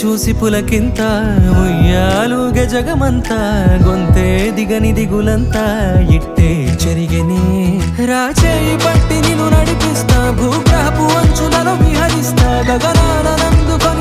చూసి పులకింత ఉయ్యాలుగే జగమంతా గొంతే దిగని దిగులంతా ఇట్టే చెరిగెనే రాచేయి పట్టి నిన్ను నడిపిస్తా భూగ్రహపు అంచులలో విహరిస్తా గగనానందుకో